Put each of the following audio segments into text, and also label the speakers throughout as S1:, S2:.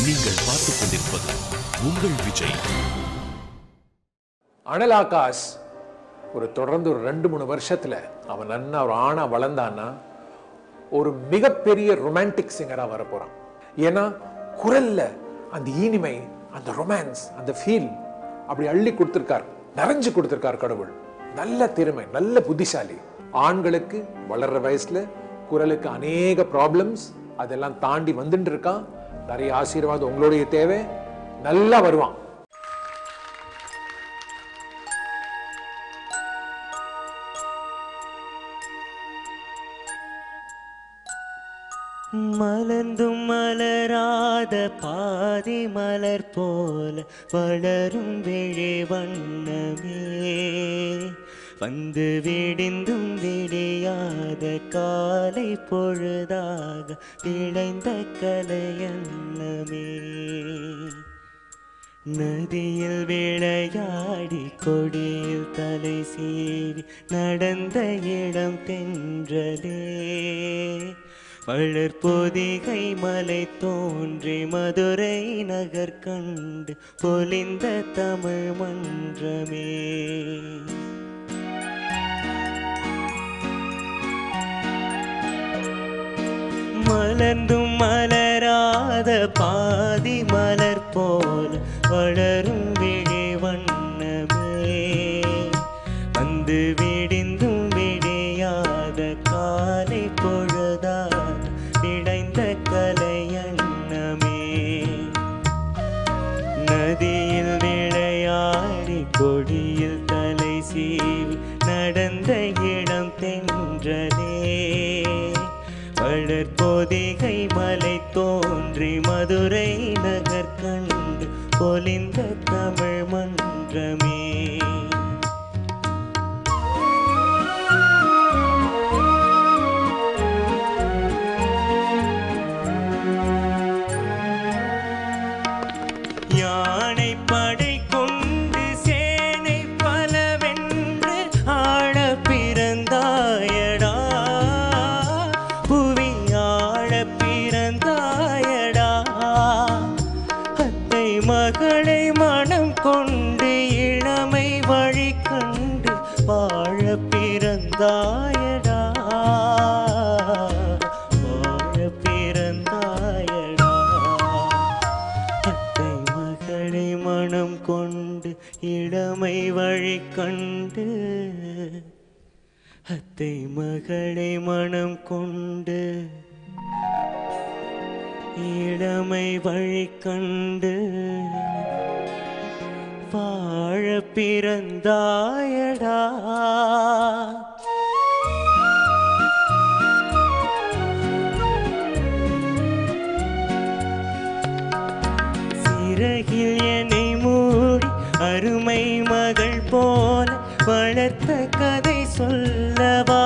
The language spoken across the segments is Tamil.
S1: நீங்கள் பார்த்துக் கொண்டிருப்பது உங்கள் விஜய்.
S2: அனல் ஆகாஷ் தொடர்ந்து 2-3 வருஷத்துல அவன் நன்னா ஒரு ஆணா வளர்ந்தான்னா ஒரு மிகப்பெரிய ரொமான்டிக் சிங்கரா வர போறான். ஏன்னா குரல்ல அந்த இனிமை, அந்த ரொமான்ஸ், அந்த ஃபீல் அப்படி அள்ளி கொடுத்திருக்கார், நிறைஞ்சு கொடுத்திருக்கார் கடவுள். நல்ல திறமை, நல்ல புத்திசாலி. ஆண்களுக்கு வளர்ற வயசுல குரலுக்கு அநேக ப்ராப்ளம்ஸ், அதெல்லாம் தாண்டி வந்துட்டு இருக்கான். நிறைய ஆசீர்வாதம் உங்களுடைய தேவை. நல்லா வருவான்.
S3: மலர்ந்தும் மலராத பாதி மலர் போல வளரும் விழி வண்ணமே, வந்து விடிந்தும் விடியாத காலை பொழுதாக விளைந்த கலையன்னமே. நதியில் விளையாடி கொடியில் தலை சீவி நடந்த இடம் தென்றலே, வளர்பொதிகை மலை தோன்றி மதுரை நகர் கண்டு பொலிந்த தமிழ் மன்றமே. மலர்ந்தும் மலராத பாதி மலர் போல வளரும் விழி வண்ணமே, வந்து விடிந்தும் விடியாத காலை பொழுதாக விளைந்த கலையன்னமே. நதியில் விளையாடி கொடியில் தலை சீவி நடந்த இடம் தென்றலே, வளர்பொதிகை மலை தோன்றி மதுரை நகர் கண்டு பொலிந்த தமிழ் மன்றமே. யானை படை கொண்டு சேனை பலவென்று ஆள பிறந்தாயடா, புவி ஆள பிறந்தாயடா. அத்தை மகளை மனம் கொண்டு இளமை வழி கண்டு வாழ பிறந்தாயடா, வாழ பிறந்தாயடா. அத்தை மகளை மனம் கொண்டு இளமை வழி கண்டு, அத்தை மகளை மனம் கொண்டு இளமை வழி கண்டு வாழ பிறந்தாயடா. சிறகில் என்னை மூடி அருமை மகள் போல வளர்த்த கதை சொல்லவா,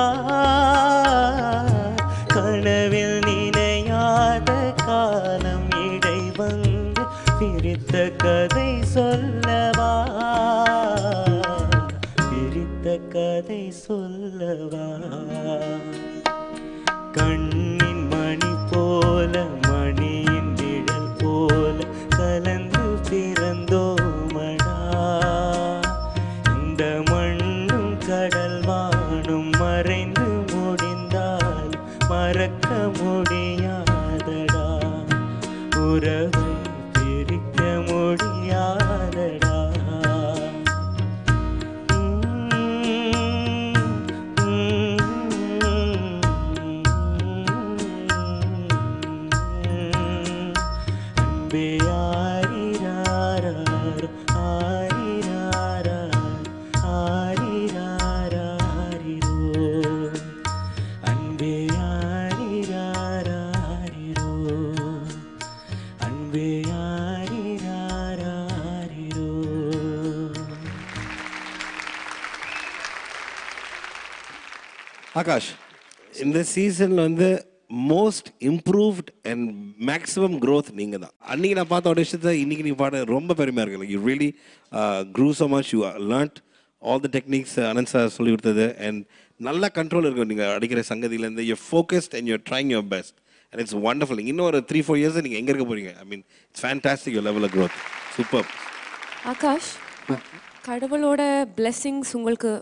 S3: கனவில் நினையாத காலம் இடை வந்து பிரித்த கதை சொல்லவா, பிரித்த கதை சொல்லவா. கண்ணின் மணி போல மணியின் நிழல் போல கலந்து பிறந்தோமடா, இந்த மண்ணும் கடல் வானும் மறைந்து முடிந்தால் மறக்க முடியாதடா, உறவை பிரிக்க முடியாதடா. அன்பே ஆரிராரார் ஆரிராரார் ஆரிராராரிரோ, அன்பே ஆரிராராரிரோ, அன்பே ஆரிராராரிரோ.
S4: ஆகாஷ், இந்த சீசன்ல most improved and maximum growth நீங்க தான். அன்னைக்கு நான் பார்த்த ஒரு விஷயத்தை இன்னைக்கு நீ பாட ரொம்ப பெருமையா இருக்கு. You really grew so much, you learnt all the techniques Anand sir சொல்லி கொடுத்தது, அண்ட் நல்ல கண்ட்ரோல் இருக்கும் நீங்கள் அடிக்கிற சங்கதியிலேருந்து. You focused and you're trying your best, and it's wonderful. இன்னும் ஒரு 3-4 இயர்ஸ் நீங்கள் எங்கே இருக்க போகிறீங்க? I mean it's fantastic your level of growth. Super.
S5: Akash, கடவுளோட பிளெஸ்ஸிங்ஸ் உங்களுக்கு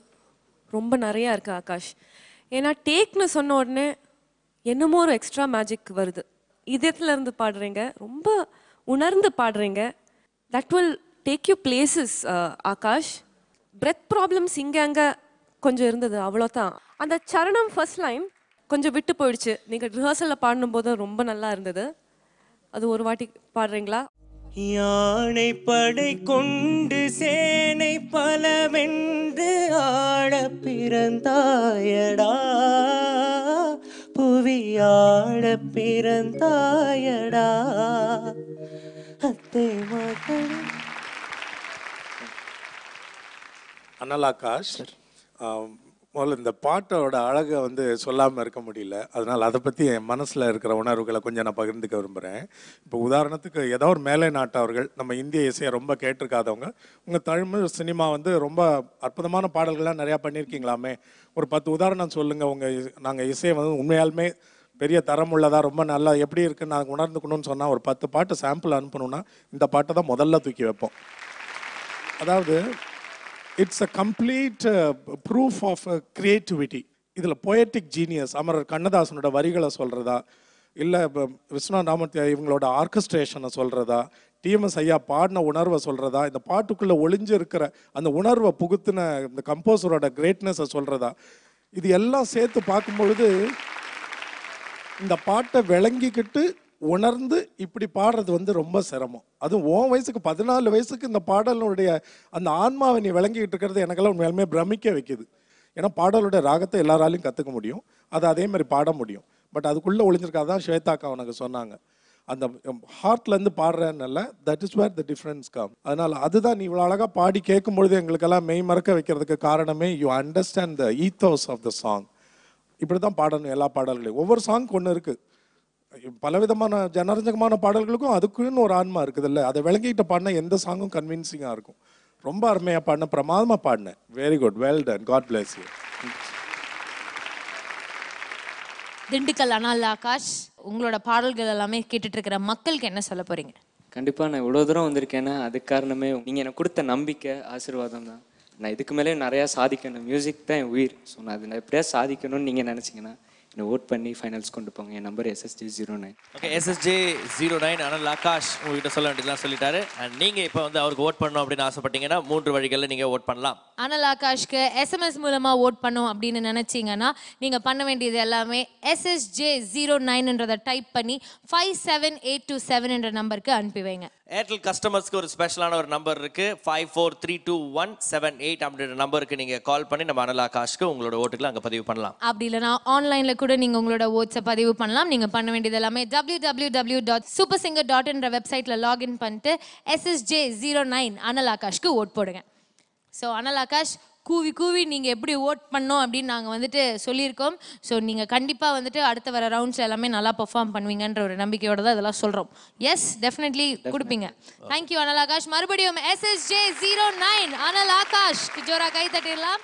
S5: ரொம்ப நிறையா இருக்குது ஆகாஷ். ஏன்னா டேக்னு சொன்ன உடனே என்னமோ ஒரு எக்ஸ்ட்ரா மேஜிக் வருது. இதயத்துலேருந்து பாடுறீங்க, ரொம்ப உணர்ந்து பாடுறீங்க. That will take you places Akash. Breath problems இங்கே அங்கே கொஞ்சம் இருந்தது, அவ்வளோதான். அந்த சரணம் ஃபர்ஸ்ட் லைன் கொஞ்சம் விட்டு போயிடுச்சு. நீங்கள் ரிஹர்சலில் பாடும்போது ரொம்ப நல்லா இருந்தது. அது ஒரு வாட்டி பாடுறீங்களா?
S3: யானை படை கொண்டு சேனை பலவென்று ஆட பிறந்தாயடா, புவி ஆட பிறந்தாயடா அத்தை மகள்.
S6: அனல் ஆகாஷ், முதல்ல இந்த பாட்டோட அழகை வந்து சொல்லாமல் இருக்க முடியல. அதனால் அதை பற்றி என் மனசில் இருக்கிற உணர்வுகளை கொஞ்சம் நான் பகிர்ந்துக்க விரும்புகிறேன். இப்போ உதாரணத்துக்கு ஏதோ ஒரு மேலை நாட்டவர்கள் நம்ம இந்திய இசையை ரொம்ப கேட்டிருக்காதவங்க, உங்கள் தமிழ் சினிமா வந்து ரொம்ப அற்புதமான பாடல்கள்லாம் நிறையா பண்ணியிருக்கீங்களாமே, ஒரு 10 உதாரணம் சொல்லுங்கள். நாங்கள் இசையை வந்து உண்மையாலுமே பெரிய தரம் உள்ளதா, ரொம்ப நல்லா எப்படி இருக்குன்னு நாங்கள் உணர்ந்துக்கணும்னு சொன்னால் ஒரு 10 பாட்டு சாம்பிள் அனுப்பணுன்னா இந்த பாட்டை தான் முதல்ல தூக்கி வைப்போம். அதாவது it's a complete proof of creativity. இதில் பொயட்டிக் ஜீனியஸ் அமரர் கண்ணதாசனோட வரிகளை சொல்கிறதா, இல்லை விஸ்வநாத் ராமத்யா இவங்களோட ஆர்கஸ்ட்ரேஷனை சொல்கிறதா, டிஎம்எஸ் ஐயா பாடின உணர்வை சொல்கிறதா, இந்த பாட்டுக்குள்ளே ஒளிஞ்சு இருக்கிற அந்த உணர்வை புகுத்தின இந்த கம்போசரோட கிரேட்னஸை சொல்கிறதா, இது எல்லாம் சேர்த்து பார்க்கும்பொழுது இந்த பாட்டை விளங்கிக்கிட்டு உணர்ந்து இப்படி பாடுறது வந்து ரொம்ப சிரமம். அதுவும் உன் வயசுக்கு 14 வயசுக்கு இந்த பாடலுடைய அந்த ஆன்மாவை நீ விளங்கிக்கிட்டு இருக்கிறது எனக்கெல்லாம் உண்மையாலுமே பிரமிக்க வைக்குது. ஏன்னா பாடலுடைய ராகத்தை எல்லாராலையும் கற்றுக்க முடியும், அதை அதே மாதிரி பாட முடியும். பட் அதுக்குள்ளே ஒளிஞ்சிருக்காதான் ஸ்வேதாக்கா உனக்கு சொன்னாங்க, அந்த ஹார்ட்லேருந்து பாடுறேன்னால that is where the difference come. அதனால் அதுதான் நீ இவ்வளோ அழகாக பாடி கேட்கும்பொழுது எங்களுக்கெல்லாம் மெய் மறக்க வைக்கிறதுக்கு காரணமே you understand the ethos of the song. இப்படி தான் பாடணும் எல்லா பாடல்களையும். ஒவ்வொரு சாங் ஒன்று இருக்குது, பலவிதமான ஜனரஞ்சகமான பாடல்களுக்கும் அதுக்குன்னு ஒரு ஆன்மா இருக்குது இல்லை, அதை விளங்கிட்ட பாடினா எந்த சாங்கும் கன்வின்சிங்காக இருக்கும். ரொம்ப அருமையாக பாடின, பிரமாதமாக பாடினேன். Very good, well done, God bless you.
S7: Dindigul Anal Akash, உங்களோட பாடல்கள் எல்லாமே கேட்டுட்டு இருக்கிற மக்களுக்கு என்ன சொல்ல போறீங்க?
S8: கண்டிப்பாக நான் இவ்வளோ தூரம் வந்திருக்கேன்னா அதுக்கு காரணமே நீங்கள் எனக்கு கொடுத்த நம்பிக்கை, ஆசீர்வாதம் தான். நான் இதுக்கு மேலே நிறையா சாதிக்கணும், மியூசிக் தான் என் உயிர். ஸோ நான் அது எப்படியா சாதிக்கணும்னு நீங்கள் நினச்சிங்கன்னா என்னை ஓட் பண்ணி ஃபைனல்ஸ் கொண்டு போங்க. என் நம்பர் SSJ09.
S9: ஓகே, SSJ09 அனல் ஆகாஷ் உங்ககிட்ட சொல்ல வேண்டியதுலாம் சொல்லிட்டாரு. அண்ட் நீங்கள் இப்போ வந்து அவருக்கு ஓட் பண்ணணும் அப்படின்னு ஆசைப்பட்டீங்கன்னா 3 வழிகளில் நீங்கள் ஓட் பண்ணலாம்.
S7: அனல் ஆகாஷ்க்கு SMS மூலமாக ஓட் பண்ணும் அப்படின்னு நினச்சிங்கன்னா நீங்கள் பண்ண வேண்டியது எல்லாமே SSJ09 டைப் பண்ணி 57827 என்ற நம்பருக்கு அனுப்பி வைங்க.
S9: ஏர்டெல் கஸ்டமர்ஸ்க்கு ஒரு ஸ்பெஷலான ஒரு நம்பர் இருக்கு, 543217 அப்படின்ற நம்பருக்கு நீங்க கால் பண்ணி நம்ம அனல் ஆகாஷ்க்கு உங்களோட ஓட்டுகளை அங்க பதிவு பண்ணலாம்.
S7: அப்படி இல்லைனா ஆன்லைன்ல கூட நீங்க உங்களோட ஓட்ஸை பதிவு பண்ணலாம். நீங்க பண்ண வேண்டியது எல்லாமே www.supersinger.in வெப்சைட்ல லாகின் பண்ணிட்டு SSJ09 அனல் ஆகாஷ்க்கு ஓட் போடுங்க. ஸோ அனல் ஆகாஷ், கூவி கூவி நீங்கள் எப்படி ஓட் பண்ணோம் அப்படின்னு நாங்கள் வந்துட்டு சொல்லியிருக்கோம். ஸோ நீங்கள் கண்டிப்பாக வந்துட்டு அடுத்த வர ரவுண்ட்ஸ் எல்லாமே நல்லா பெர்ஃபார்ம் பண்ணுவீங்கன்ற ஒரு நம்பிக்கையோட தான் இதெல்லாம் சொல்கிறோம். எஸ், டெஃபினெட்லி கொடுப்பீங்க. தேங்க்யூ அனல் ஆகாஷ். மறுபடியும் SSJ09 அனல் ஆகாஷ் ஜோரா கை தட்டிடலாம்.